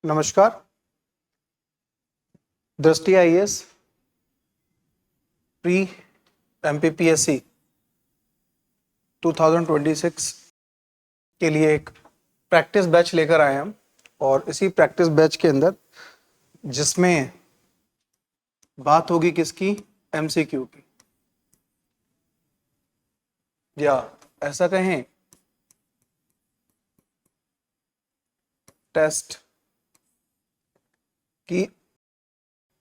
नमस्कार। दृष्टि IAS pre MPPSC 2026 के लिए एक प्रैक्टिस बैच लेकर आए हम, और इसी प्रैक्टिस बैच के अंदर जिसमें बात होगी किसकी, एमसीक्यू की, या ऐसा कहें टेस्ट की।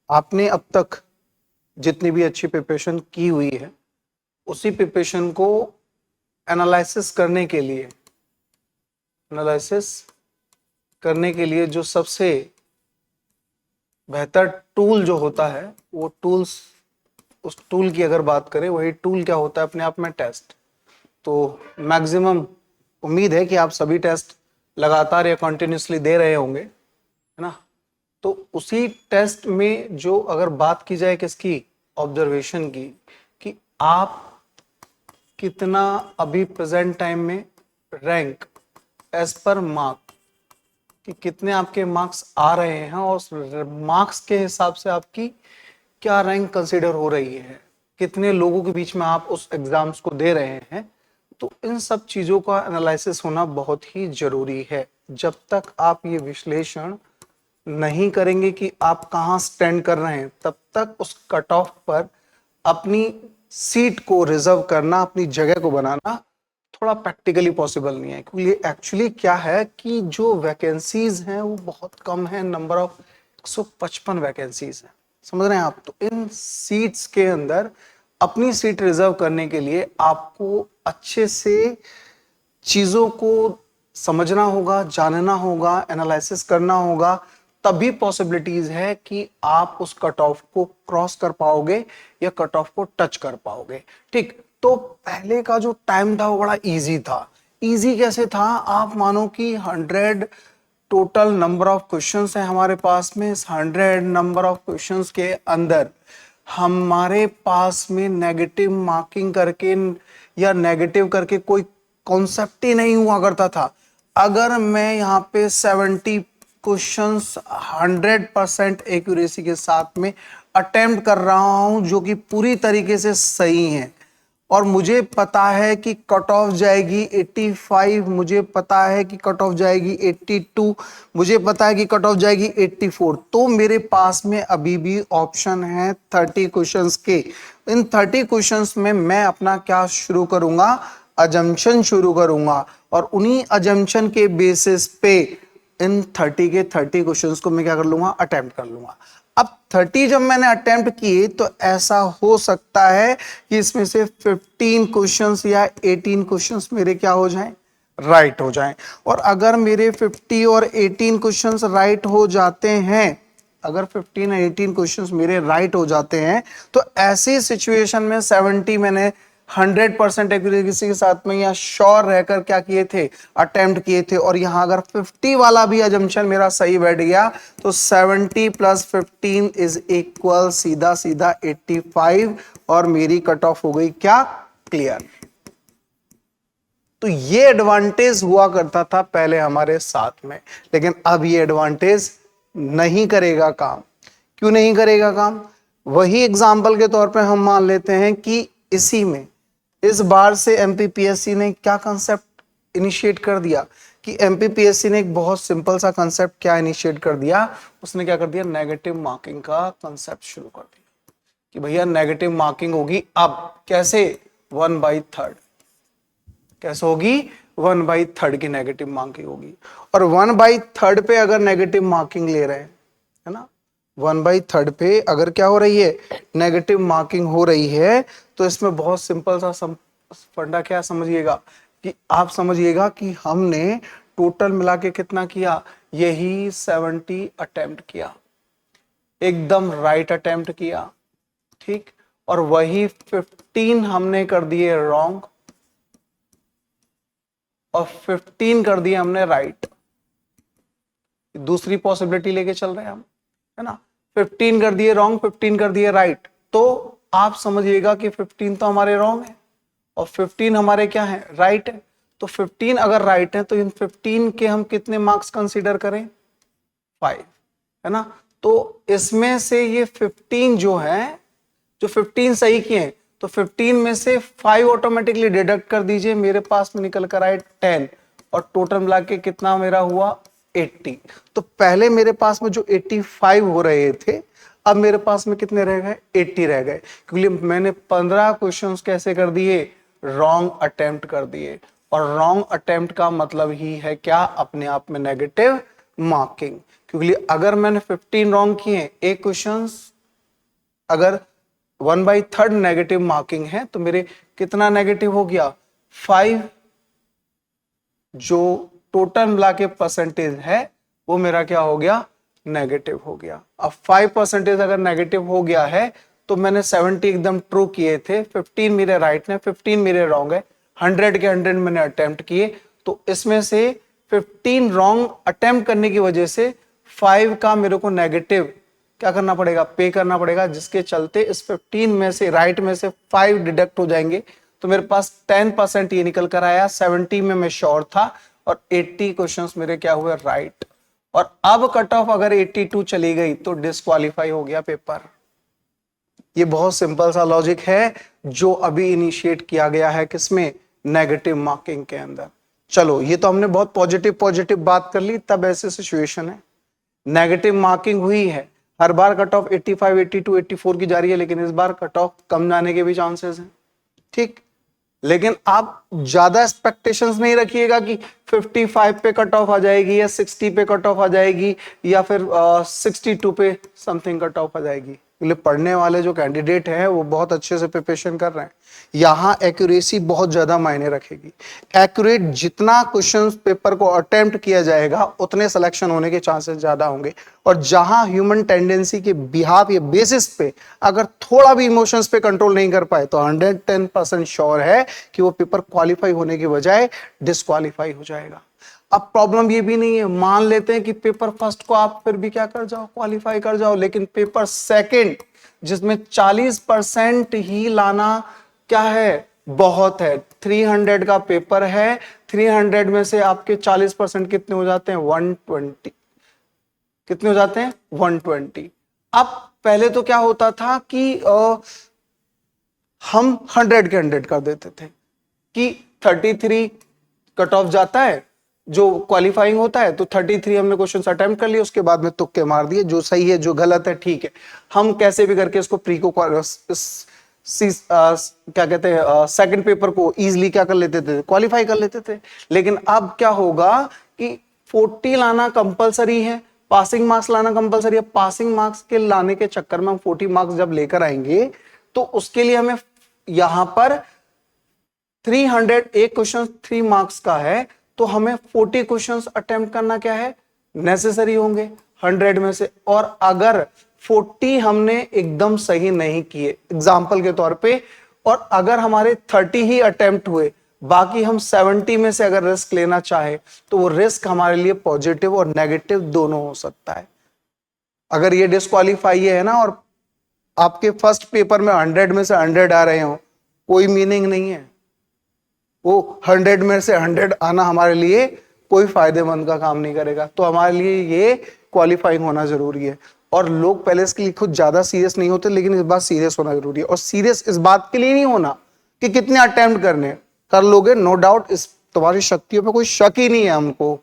आपने अब तक जितनी भी अच्छी प्रिपरेशन की हुई है उसी प्रिपरेशन को एनालिसिस करने के लिए जो सबसे बेहतर टूल जो होता है, वो टूल्स, उस टूल की अगर बात करें, वही टूल क्या होता है अपने आप में, टेस्ट। तो मैक्सिमम उम्मीद है कि आप सभी टेस्ट लगातार या कंटिन्यूसली दे रहे होंगे, है ना। तो उसी टेस्ट में जो अगर बात की जाए किसकी, ऑब्जर्वेशन की, कि आप कितना अभी प्रेजेंट टाइम में रैंक एज पर मार्क, कि कितने आपके मार्क्स आ रहे हैं और मार्क्स के हिसाब से आपकी क्या रैंक कंसीडर हो रही है, कितने लोगों के बीच में आप उस एग्जाम्स को दे रहे हैं। तो इन सब चीजों का एनालिसिस होना बहुत ही जरूरी है। जब तक आप ये विश्लेषण नहीं करेंगे कि आप कहाँ स्टैंड कर रहे हैं, तब तक उस कट ऑफ पर अपनी सीट को रिजर्व करना, अपनी जगह को बनाना थोड़ा प्रैक्टिकली पॉसिबल नहीं है। क्योंकि एक्चुअली क्या है कि जो वैकेंसीज हैं वो बहुत कम है, नंबर ऑफ 155 वैकेंसीज है, समझ रहे हैं आप। तो इन सीट्स के अंदर अपनी सीट रिजर्व करने के लिए आपको अच्छे से चीजों को समझना होगा, जानना होगा, एनालिसिस करना होगा, तभी पॉसिबिलिटीज है कि आप उस कट ऑफ को क्रॉस कर पाओगे या कट ऑफ को टच कर पाओगे। ठीक, तो पहले का जो टाइम था वो बड़ा इजी था। इजी कैसे था, आप मानो कि 100 टोटल नंबर ऑफ क्वेश्चंस है हमारे पास में। इस 100 नंबर ऑफ क्वेश्चंस के अंदर हमारे पास में नेगेटिव मार्किंग करके या नेगेटिव करके कोई कॉन्सेप्ट ही नहीं हुआ करता था। अगर मैं यहाँ पे 70 क्वेश्चंस 100% एक्यूरेसी के साथ में अटेम्प्ट कर रहा हूं, जो कि पूरी तरीके से सही है, और मुझे पता है कि कट ऑफ जाएगी 85, मुझे पता है कि कट ऑफ जाएगी 82, मुझे पता है कि कट ऑफ जाएगी 84, तो मेरे पास में अभी भी ऑप्शन है 30 क्वेश्चंस के। इन 30 क्वेश्चंस में मैं अपना क्या शुरू करूंगा, अजम्पशन शुरू करूंगा, और उन्हीं अजम्पशन के बेसिस पे इन 30 के 30 क्वेश्चंस को मैं क्या कर लूंगा, अटेम्प्ट कर लूंगा। अब 30 जब मैंने अटेम्प्ट किए तो ऐसा हो सकता है कि इसमें से 15 क्वेश्चंस या 18 क्वेश्चंस मेरे क्या हो जाएं, राइट हो जाएं। और अगर मेरे 50 और 18 क्वेश्चंस राइट हो जाते हैं, अगर 15 या 18 क्वेश्चंस मेरे राइट हो जाते हैं, तो ऐसी सिचुएशन में 70 मैंने 100% एक्यूरेसी के साथ में या श्योर रहकर क्या किए थे, अटेम्प्ट किए थे। और यहां अगर 50 वाला भी अजम्पशन मेरा सही बैठ गया तो 70 प्लस 15 इज इक्वल सीधा सीधा 85, और मेरी कट ऑफ हो गई क्या, क्लियर। तो ये एडवांटेज हुआ करता था पहले हमारे साथ में, लेकिन अब ये एडवांटेज नहीं करेगा काम। क्यों नहीं करेगा काम? वही एग्जाम्पल के तौर पे हम मान लेते हैं कि इसी में इस बार से एमपीपीएससी ने क्या कंसेप्ट इनिशिएट कर दिया, कि एमपीपीएससी ने एक बहुत सिंपल सा कंसेप्ट क्या इनिशिएट कर दिया, उसने क्या कर दिया, नेगेटिव मार्किंग का कंसेप्ट शुरू कर दिया। कि भैया नेगेटिव मार्किंग होगी। अब कैसे, 1/3। कैसे होगी, 1/3 की नेगेटिव मार्किंग होगी। और 1/3 पे अगर नेगेटिव मार्किंग ले रहे हैं, है ना, 1/3 पे अगर क्या हो रही है, नेगेटिव मार्किंग हो रही है, तो इसमें बहुत सिंपल सा फंडा क्या समझिएगा, कि आप समझिएगा कि हमने टोटल मिला के कितना किया, यही 70 अटेम्प्ट किया, एकदम राइट अटेम्प्ट किया, ठीक। और वही 15 हमने कर दिए रॉन्ग, और 15 कर दिए हमने राइट। दूसरी पॉसिबिलिटी लेके चल रहे हैं हम, है ना। 15 कर दिए रॉन्ग, 15 कर दिए राइट, तो आप समझिएगा कि 15 तो हमारे रॉन्ग है और 15 हमारे क्या है, राइट है। तो 15 अगर राइट है तो इन 15 के हम कितने मार्क्स कंसीडर करें, 5, है ना। तो इसमें से ये 15 जो है, जो 15 सही किए हैं, तो 15 में से 5 ऑटोमेटिकली डिडक्ट कर दीजिए, मेरे पास में निकल कर आए 10, और टोटल मिला के कितना मेरा हुआ 80। तो पहले मेरे पास में जो 85 हो रहे थे, अब मेरे पास में कितने रह गए, 80 रह गए, क्योंकि मैंने 15 क्वेश्चंस कैसे कर दिए, रॉन्ग अटेम्प्ट कर दिए। और रॉन्ग अटेम्प्ट का मतलब ही है क्या, अपने आप में नेगेटिव मार्किंग। क्योंकि अगर मैंने 15 रॉन्ग किए, एक क्वेश्चन अगर 1/3 नेगेटिव मार्किंग है, तो मेरे कितना नेगेटिव हो गया, 5, जो टोटल मिला के परसेंटेज है वो मेरा क्या हो गया, नेगेटिव हो गया। अब 5% अगर नेगेटिव हो गया है, तो मैंने 70 एकदम ट्रू किए थे, 15 मेरे राइट ने, 15 मेरे रॉन्ग है, 100 के 100 मैंने अटेम्प्ट किए। तो इसमें से 15 रॉन्ग अटेम्प्ट करने की वजह से 5 का मेरे को नेगेटिव क्या करना पड़ेगा, पे करना पड़ेगा, जिसके चलते इस 15 में से, राइट में से 5 डिडक्ट हो जाएंगे। तो मेरे पास 10% ये निकल कर आया, 70 में मैं श्योर था, और 80 क्वेश्चंस मेरे क्या हुए, राइट। और अब कट ऑफ अगर 82 चली गई तो डिस्क्वालीफाई हो गया पेपर। ये बहुत सिंपल सा लॉजिक है जो अभी इनिशिएट किया गया है, किसमें, नेगेटिव मार्किंग के अंदर। चलो, ये तो हमने बहुत पॉजिटिव पॉजिटिव बात कर ली, तब ऐसे सिचुएशन है, नेगेटिव मार्किंग हुई है, हर बार कट ऑफ 85, 82, 84 की जा रही है, लेकिन इस बार कट ऑफ कम जाने के भी चांसेस हैं, ठीक। लेकिन आप ज्यादा एक्सपेक्टेशंस नहीं रखिएगा कि 55 पे कट ऑफ आ जाएगी, या 60 पे कट ऑफ आ जाएगी, या फिर 62 पे समथिंग कट ऑफ आ जाएगी। पढ़ने वाले जो कैंडिडेट हैं वो बहुत अच्छे से प्रिपरेशन कर रहे हैं, यहाँ एक्यूरेसी बहुत ज्यादा मायने रखेगी। एक्यूरेट जितना क्वेश्चन पेपर को अटेम्प्ट किया जाएगा, उतने सिलेक्शन होने के चांसेस ज्यादा होंगे। और जहां ह्यूमन टेंडेंसी के बिहाफ या बेसिस पे अगर थोड़ा भी इमोशंस पे कंट्रोल नहीं कर पाए, तो 110% श्योर है कि वो पेपर क्वालिफाई होने की बजाय डिस्क्वालीफाई हो जाएगा। अब प्रॉब्लम ये भी नहीं है, मान लेते हैं कि पेपर फर्स्ट को आप फिर भी क्या कर जाओ, क्वालिफाई कर जाओ, लेकिन पेपर सेकंड जिसमें 40% ही लाना क्या है, बहुत है। 300 का पेपर है, 300 में से आपके 40% कितने हो जाते हैं, 120। कितने हो जाते हैं, 120। अब पहले तो क्या होता था कि हम 100 के 100 कर देते थे कि 33 कट ऑफ जाता है, जो क्वालिफाइंग होता है, तो 33 हमने क्वेश्चन अटेम्प्ट कर लिए, उसके बाद में तुक्के मार दिए, जो सही है जो गलत है ठीक है, हम कैसे भी करके इसको प्री को क्या कहते हैं सेकंड पेपर को इजीली क्या कर लेते थे, क्वालिफाई कर लेते थे। लेकिन अब क्या होगा कि 40 लाना कंपलसरी है, पासिंग मार्क्स लाना कंपलसरी है। पासिंग मार्क्स के लाने के चक्कर में हम 40 मार्क्स जब लेकर आएंगे, तो उसके लिए हमें यहां पर 300 एक क्वेश्चन 3 मार्क्स का है, तो हमें 40 क्वेश्चंस अटेम्प्ट करना क्या है, नेसेसरी होंगे 100 में से। और अगर 40 हमने एकदम सही नहीं किए एग्जाम्पल के तौर पे, और अगर हमारे 30 ही अटेम्प्ट हुए, बाकी हम 70 में से अगर रिस्क लेना चाहे, तो वो रिस्क हमारे लिए पॉजिटिव और नेगेटिव दोनों हो सकता है। अगर ये डिस्क्वालीफाई है ना, और आपके फर्स्ट पेपर में 100 में से 100 आ रहे हो, कोई मीनिंग नहीं है। वो 100 में से 100 आना हमारे लिए कोई फायदेमंद का काम नहीं करेगा। तो हमारे लिए ये क्वालिफाइंग होना जरूरी है। और लोग पहले इसके लिए कुछ ज्यादा सीरियस नहीं होते, लेकिन इस बार सीरियस होना जरूरी है। और सीरियस इस बात के लिए नहीं होना कि कितने अटेम्प्ट करने, कर लोगे नो डाउट, इस तुम्हारी शक्तियों पे कोई शक ही नहीं है हमको,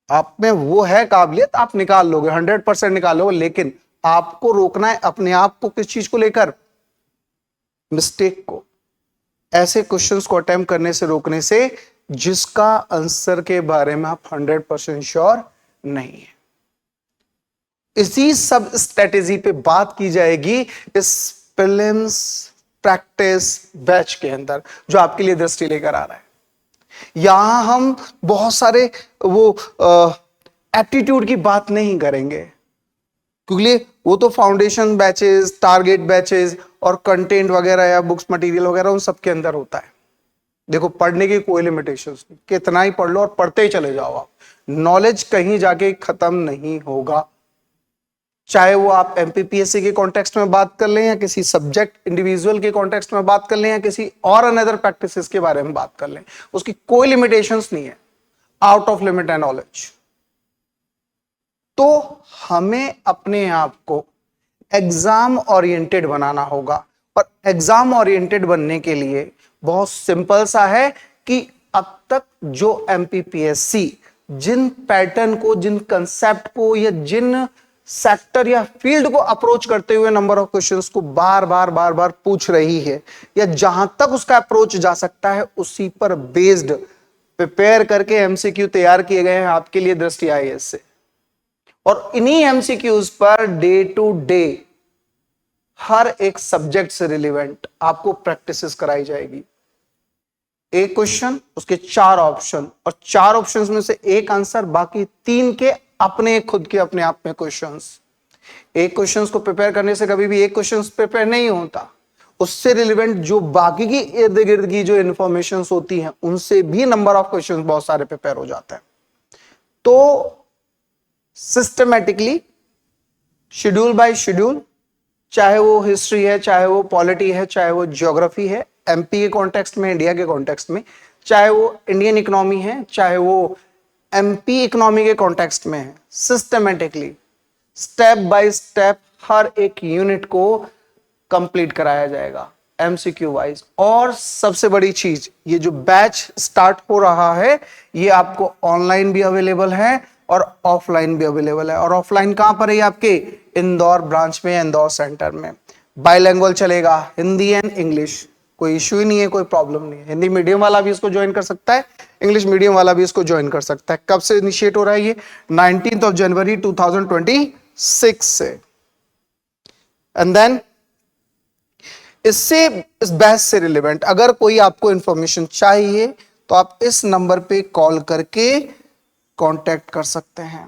आप में वो है काबिलियत, आप निकाल लोगे, 100% निकाल लोगे। लेकिन आपको रोकना है अपने आप को, किस चीज को लेकर, मिस्टेक को, ऐसे क्वेश्चंस को अटेम्प्ट करने से रोकने से जिसका आंसर के बारे में आप 100% श्योर नहीं है। इसी सब स्ट्रेटेजी पे बात की जाएगी इस प्रीलिम्स प्रैक्टिस बैच के अंदर, जो आपके लिए दृष्टि लेकर आ रहा है। यहां हम बहुत सारे वो एप्टीट्यूड की बात नहीं करेंगे, क्योंकि वो तो फाउंडेशन बैचेस, टारगेट बैचेस और कंटेंट वगैरह या बुक्स मटेरियल वगैरह उन सब के अंदर होता है। देखो, पढ़ने की कोई लिमिटेशंस नहीं, कितना ही पढ़ लो और पढ़ते ही चले जाओ आप, नॉलेज कहीं जाके खत्म नहीं होगा। चाहे वो आप एमपीपीएससी के कॉन्टेक्स्ट में बात कर लें, या किसी सब्जेक्ट इंडिविजुअल के कॉन्टेक्स्ट में बात कर लें, या किसी और अनदर प्रैक्टिसेस के बारे में बात कर लें, उसकी कोई लिमिटेशंस नहीं है। आउट ऑफ लिमिट है नॉलेज। तो हमें अपने आप को एग्जाम ओरिएंटेड बनाना होगा। और एग्जाम ओरिएंटेड बनने के लिए बहुत सिंपल सा है कि अब तक जो एमपीपीएससी जिन पैटर्न को, जिन कंसेप्ट को या जिन सेक्टर या फील्ड को अप्रोच करते हुए नंबर ऑफ क्वेश्चंस को बार बार पूछ रही है, या जहां तक उसका अप्रोच जा सकता है उसी पर बेस्ड प्रिपेयर करके एमसीक्यू तैयार किए गए हैं आपके लिए दृष्टि आईएएस से। और इन्हीं MCQs per day to day हर एक सब्जेक्ट से रिलेवेंट आपको प्रैक्टिसेस कराई जाएगी। एक क्वेश्चन, उसके 4 ऑप्शन, और 4 ऑप्शंस में से एक आंसर, बाकी 3 के अपने खुद के अपने आप में क्वेश्चंस। एक क्वेश्चंस को प्रिपेयर करने से कभी भी एक क्वेश्चंस प्रिपेयर नहीं होता, उससे रिलेवेंट जो बाकी की इर्द गिर्द की जो इंफॉर्मेशंस होती हैं उनसे भी नंबर ऑफ क्वेश्चंस बहुत सारे प्रिपेयर हो जाते हैं। तो सिस्टमेटिकली, शेड्यूल बाय शेड्यूल, चाहे वो हिस्ट्री है, चाहे वो पॉलिटी है, चाहे वो ज्योग्राफी है, एमपी के कॉन्टेक्स्ट में, इंडिया के कॉन्टेक्स्ट में, चाहे वो इंडियन इकोनॉमी है, चाहे वो एमपी इकोनॉमी के कॉन्टेक्स्ट में है, सिस्टमेटिकली स्टेप बाय स्टेप हर एक यूनिट को कंप्लीट कराया जाएगा एमसीक्यू वाइज। और सबसे बड़ी चीज, ये जो बैच स्टार्ट हो रहा है ये आपको ऑनलाइन भी अवेलेबल है और ऑफलाइन भी अवेलेबल है। और ऑफलाइन कहां पर है? आपके इंदौर ब्रांच में, इंदौर सेंटर में। बाइलैंग्वेज चलेगा, हिंदी एंड इंग्लिश, कोई इश्यू ही नहीं है, कोई प्रॉब्लम नहीं है। हिंदी मीडियम वाला भी इसको ज्वाइन कर सकता है, इंग्लिश मीडियम वाला भी इसको ज्वाइन कर सकता है। कब से इनिशिएट हो रहा है ये? 19 जनवरी 2026 से। एंड देन इससे, इस बैच से रिलेवेंट अगर कोई आपको इंफॉर्मेशन चाहिए तो आप इस नंबर पे कॉल करके कांटेक्ट कर सकते हैं।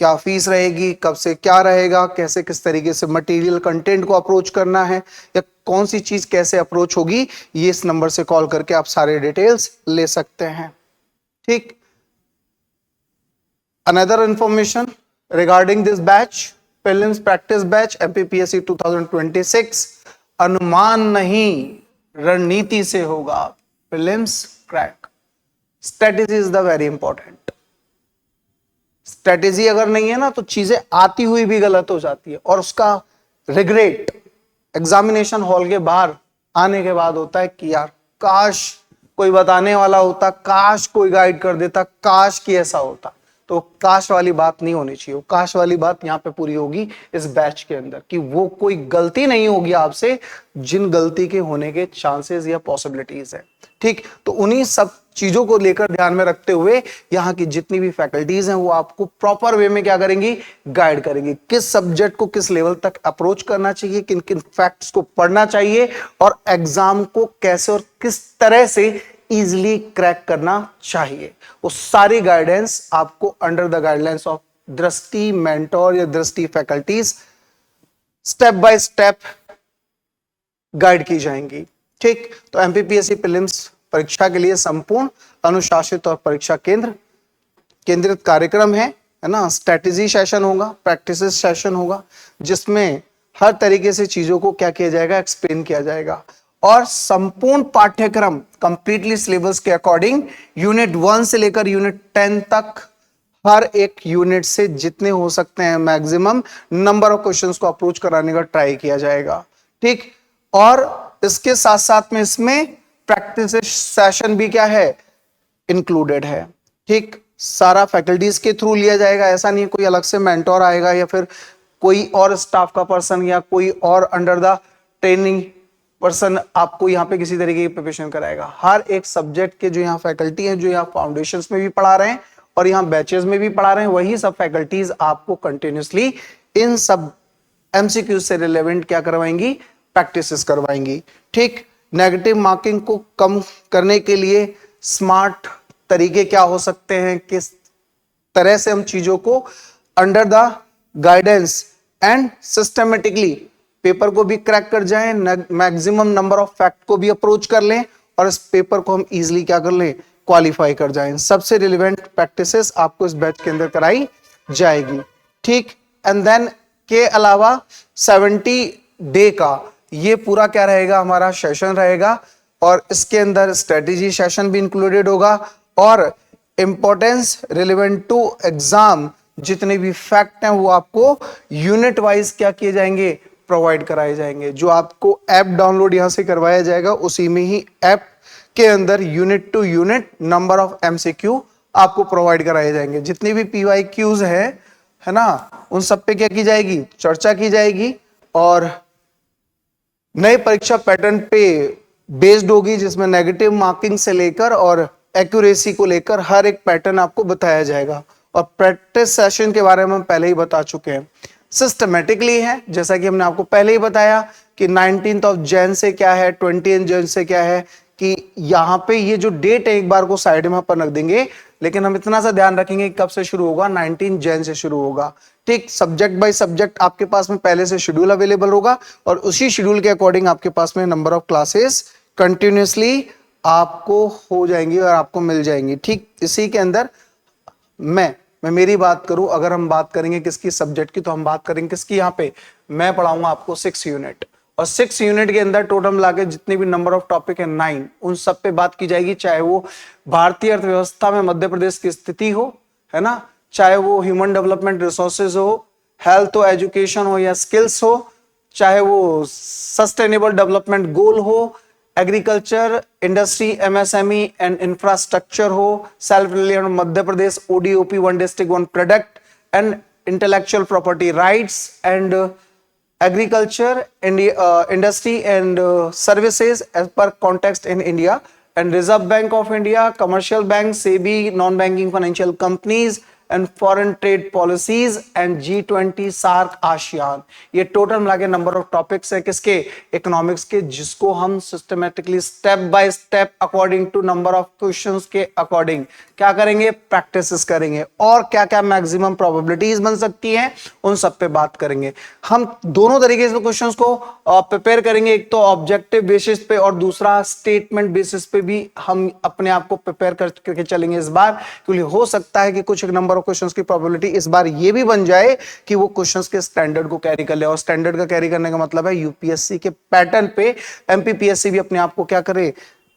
क्या फीस रहेगी, कब से क्या रहेगा, कैसे किस तरीके से मटेरियल कंटेंट को अप्रोच करना है, या कौन सी चीज कैसे अप्रोच होगी, ये इस नंबर से कॉल करके आप सारे डिटेल्स ले सकते हैं। ठीक। Another information regarding this batch, prelims practice batch MPPSC 2026, अनुमान नहीं रणनीति से होगा prelims crack. Strategy is the very important. Strategy अगर नहीं है ना तो चीजें आती हुई भी गलत हो जाती है, और उसका रिग्रेट एग्जामिनेशन हॉल के बाहर आने के बाद होता है कि यार काश कोई बताने वाला होता, काश कोई गाइड कर देता, काश कि ऐसा होता। तो काश वाली बात नहीं होनी चाहिए। काश वाली बात यहाँ पे पूरी होगी इस बैच के अंदर, कि वो कोई गलती नहीं होगी आपसे जिन गलती के होने के चांसेस या पॉसिबिलिटीज है। ठीक। तो उन्हीं सब चीजों को लेकर ध्यान में रखते हुए यहाँ की जितनी भी फैकल्टीज हैं वो आपको प्रॉपर वे में क्या करेंगी, गाइड करेंगी। किस सब्जेक्ट को किस लेवल तक अप्रोच करना चाहिए, किन किन फैक्ट्स को पढ़ना चाहिए, और एग्जाम को कैसे और किस तरह से इजीली क्रैक करना चाहिए, वो सारी गाइडेंस आपको अंडर द गाइडलाइंस ऑफ दृष्टि मेंटोर या दृष्टि faculties step by step guide की जाएंगी। ठीक। तो एमपीपीएससी प्रीलिम्स परीक्षा के लिए संपूर्ण अनुशासित और परीक्षा केंद्रित कार्यक्रम है ना। स्ट्रेटेजी सेशन होगा, प्रैक्टिस सेशन होगा, जिसमें हर तरीके से चीजों को क्या किया जाएगा, एक्सप्लेन किया जाएगा। और संपूर्ण पाठ्यक्रम कंप्लीटली सिलेबस के अकॉर्डिंग यूनिट 1 से लेकर यूनिट 10 तक हर एक यूनिट से जितने हो सकते हैं मैक्सिमम नंबर ऑफ क्वेश्चंस को अप्रोच कराने का ट्राई किया जाएगा। ठीक। और इसके साथ साथ में इसमें प्रैक्टिस सेशन भी क्या है, इंक्लूडेड है। ठीक। सारा फैकल्टीज के थ्रू लिया जाएगा, ऐसा नहीं कोई अलग से मेंटोर आएगा या फिर कोई और स्टाफ का पर्सन या कोई और अंडर द ट्रेनिंग पर्सन आपको यहाँ पे किसी तरीके की प्रिपरेशन कराएगा। हर एक सब्जेक्ट के जो यहाँ फैकल्टी हैं, जो यहाँ फाउंडेशंस में भी पढ़ा रहे हैं और यहाँ बैचेस में भी पढ़ा रहे हैं, वही सब फैकल्टीज आपको कंटिन्यूसली इन सब एमसीक्यू से रिलेवेंट क्या करवाएंगी, प्रैक्टिसेस करवाएंगी। ठीक। नेगेटिव मार्किंग को कम करने के लिए स्मार्ट तरीके क्या हो सकते हैं, किस तरह से हम चीजों को under the guidance and systematically paper को भी क्रैक कर जाएं, मैक्सिमम नंबर ऑफ फैक्ट को भी अप्रोच कर लें और इस पेपर को हम इजीली क्या कर लें, क्वालिफाई कर जाएं। सबसे रिलेवेंट प्रैक्टिसेस आपको इस बैच के अंदर कराई जाएगी। ठीक। एंड देन के अलावा 70 डे का ये पूरा क्या रहेगा, हमारा सेशन रहेगा, और इसके अंदर स्ट्रेटेजी सेशन भी इंक्लूडेड होगा और इंपॉर्टेंस रिलेवेंट टू एग्जाम जितने भी फैक्ट हैं वो आपको यूनिट वाइज क्या किए जाएंगे, प्रोवाइड कराए जाएंगे। जो आपको ऐप डाउनलोड यहां से करवाया जाएगा उसी में ही ऐप के अंदर unit to unit number of MCQ आपको प्रोवाइड कराए जाएंगे। जितनी भी पीवाईक्यूज है ना, उन सब पे क्या की जाएगी, चर्चा की जाएगी और नए परीक्षा पैटर्न पे बेस्ड होगी, जिसमें नेगेटिव मार्किंग से लेकर और एक्यूरेसी को लेकर हर एक पैटर्न आपको बताया जाएगा। और प्रैक्टिस सेशन के बारे में हम पहले ही बता चुके हैं। सिस्टमेटिकली है, जैसा कि हमने आपको पहले ही बताया कि 19 जैन से क्या है, 20 जैन से क्या है, कि यहाँ पे ये जो डेट है एक बार को साइड में अपन रख देंगे, लेकिन हम इतना सा ध्यान रखेंगे कब से शुरू होगा, 19 जैन से शुरू होगा। ठीक, सब्जेक्ट बाय सब्जेक्ट आपके पास में पहले से शेड्यूल अवेलेबल होगा और उसी शेड्यूल के अकॉर्डिंग आपके पास में नंबर ऑफ क्लासेस कंटिन्यूसली आपको हो जाएंगी और आपको मिल जाएंगी। ठीक, इसी के अंदर मैं मेरी बात करूं, अगर हम बात करेंगे किसकी, सब्जेक्ट की, तो हम बात करेंगे किसकी, यहाँ पे मैं पढ़ाऊंगा आपको 6 यूनिट और 6 यूनिट के अंदर टोटल लाके जितने भी नंबर ऑफ टॉपिक है 9, उन सब पे बात की जाएगी। चाहे वो भारतीय अर्थव्यवस्था में मध्य प्रदेश की स्थिति हो, है ना, चाहे वो ह्यूमन डेवलपमेंट रिसोर्सेज हो, हेल्थ हो, एजुकेशन हो या स्किल्स हो, चाहे वो सस्टेनेबल डेवलपमेंट गोल हो, agriculture, industry, MSME and infrastructure हो, self reliant Madhya Pradesh, ODOP, one district one product and intellectual property rights and agriculture, industry and services as per context in India, and Reserve Bank of India, commercial banks, SEBI, non-banking financial companies and foreign trade policies and G20, SAARC, ASEAN। ये total मिला के number of topics है किसके, economics के, जिसको हम systematically step by step according to number of questions के according क्या करेंगे, प्रैक्टिस करेंगे और क्या क्या मैक्सिमम प्रोबेबिलिटीज बन सकती हैं उन सब पे बात करेंगे। हम दोनों तरीके से क्वेश्चंस को प्रिपेयर करेंगे, एक तो ऑब्जेक्टिव बेसिस पे और दूसरा स्टेटमेंट बेसिस पे भी हम अपने आप को प्रिपेयर करके चलेंगे इस बार, क्योंकि हो सकता है कि कुछ एक नंबर ऑफ क्वेश्चंस की प्रोबेबिलिटी इस बार ये भी बन जाए कि वो क्वेश्चंस के स्टैंडर्ड को कैरी कर ले। और स्टैंडर्ड का कैरी करने का मतलब है यूपीएससी के पैटर्न पे एमपीपीएससी भी अपने आप को क्या करे,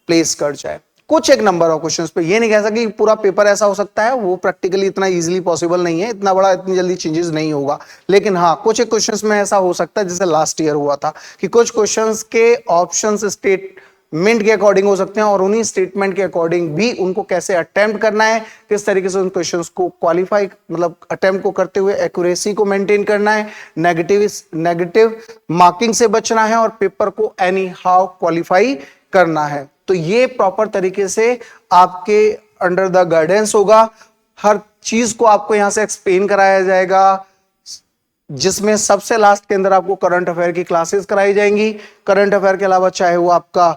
प्लेस कर जाए। कुछ एक नंबर ऑफ क्वेश्चंस पे, ये नहीं कह सकते कि पूरा पेपर ऐसा हो सकता है, वो प्रैक्टिकली इतना इजीली पॉसिबल नहीं है, इतना बड़ा इतनी जल्दी चेंजेस नहीं होगा। लेकिन हाँ, कुछ एक क्वेश्चंस में ऐसा हो सकता है जैसे लास्ट ईयर हुआ था कि कुछ क्वेश्चंस के ऑप्शंस स्टेटमेंट के अकॉर्डिंग हो सकते हैं और उन्हीं स्टेटमेंट के अकॉर्डिंग भी उनको कैसे अटेम्प्ट करना है, किस तरीके से उन क्वेश्चंस को क्वालिफाई, मतलब अटेम्प्ट को करते हुए एक्यूरेसी को मेंटेन करना है, नेगेटिव मार्किंग से बचना है और पेपर को एनी हाउ क्वालिफाई करना है। तो ये प्रॉपर तरीके से आपके अंडर द गाइडेंस होगा, हर चीज को आपको यहां से एक्सप्लेन कराया जाएगा, जिसमें सबसे लास्ट के अंदर आपको करंट अफेयर की क्लासेस कराई जाएंगी। करंट अफेयर के अलावा चाहे वो आपका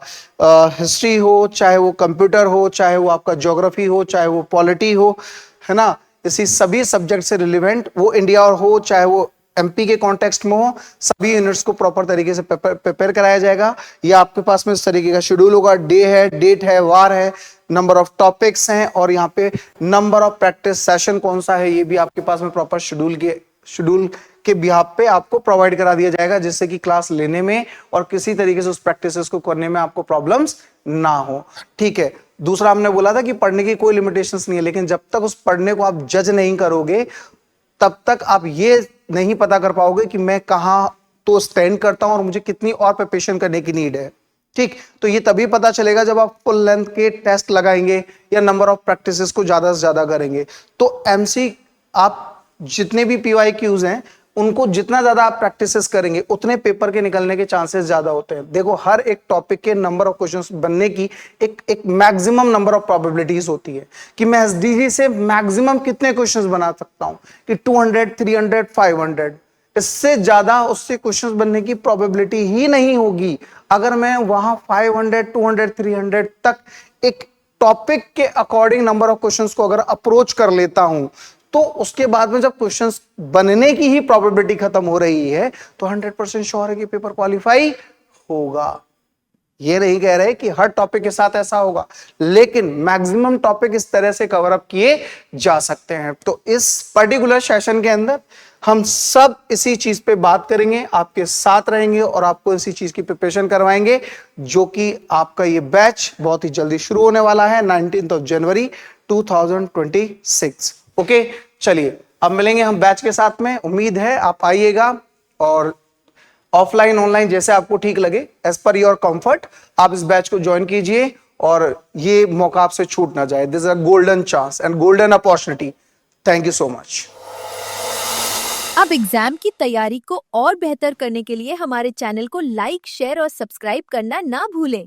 हिस्ट्री हो, चाहे वो कंप्यूटर हो, चाहे वो आपका ज्योग्राफी हो, चाहे वो पॉलिटी हो, है ना, इसी सभी सब्जेक्ट से रिलेवेंट, वो इंडिया और हो चाहे वो एमपी के कॉन्टेक्स्ट में हो, सभी यूनिट्स को प्रॉपर तरीके से प्रिपेयर कराया जाएगा। ये आपके पास में इस तरीके का शेड्यूल होगा, डे है, डेट है, वार है, नंबर ऑफ टॉपिक्स हैं और यहाँ पे नंबर ऑफ प्रैक्टिस सेशन कौन सा है, ये भी आपके पास में प्रॉपर शेड्यूल के बिहाफ पे आपको प्रोवाइड करा दिया जाएगा, जिससे कि क्लास लेने में और किसी तरीके से उस प्रैक्टिसेस को करने में आपको प्रॉब्लम्स ना हो। ठीक है, दूसरा हमने बोला था कि पढ़ने की कोई लिमिटेशंस नहीं है, लेकिन जब तक उस पढ़ने को आप जज नहीं करोगे तब तक आप ये नहीं पता कर पाओगे कि मैं कहां तो स्टैंड करता हूं और मुझे कितनी और प्रिपरेशन करने की नीड है। ठीक, तो ये तभी पता चलेगा जब आप फुल लेंथ के टेस्ट लगाएंगे या नंबर ऑफ प्रैक्टिसेस को ज्यादा से ज्यादा करेंगे। तो एमसी, आप जितने भी पीवाईक्यूज हैं उनको जितना ज्यादा आप प्रैक्टिसेस करेंगे उतने पेपर के निकलने के चांसेस ज्यादा होते हैं। देखो, हर एक टॉपिक के नंबर ऑफ क्वेश्चंस बनने की एक मैक्सिमम नंबर ऑफ प्रोबेबिलिटीज होती है कि मैं एसडीजी से मैक्सिमम कितने क्वेश्चंस बना सकता हूं, कि 200, 300, 500, इससे ज्यादा उससे क्वेश्चंस बनने की प्रोबेबिलिटी ही नहीं होगी। अगर मैं वहां 500, 200, 300 तक एक टॉपिक के अकॉर्डिंग नंबर ऑफ क्वेश्चंस को अगर अप्रोच कर लेता हूं, तो उसके बाद में जब क्वेश्चंस बनने की ही प्रोबेबिलिटी खत्म हो रही है तो 100% श्योर है कि पेपर क्वालिफाई होगा। ये नहीं कह रहे कि हर टॉपिक के साथ ऐसा होगा, लेकिन मैक्सिमम टॉपिक इस तरह से कवर अप किए जा सकते हैं। तो इस पर्टिकुलर सेशन के अंदर हम सब इसी चीज पे बात करेंगे, आपके साथ रहेंगे और आपको इसी चीज की प्रिपरेशन करवाएंगे, जो कि आपका ये बैच बहुत ही जल्दी शुरू होने वाला है 19 जनवरी 2026। ओके, चलिए अब मिलेंगे हम बैच के साथ में, उम्मीद है आप आइएगा और ऑफलाइन ऑनलाइन जैसे आपको ठीक लगे, एज पर योर कंफर्ट आप इस बैच को ज्वाइन कीजिए और ये मौका आपसे छूट ना जाए। This is a golden chance and golden opportunity. Thank you so much. अब एग्जाम की तैयारी को और बेहतर करने के लिए हमारे चैनल को लाइक, शेयर और सब्सक्राइब करना ना भूलें।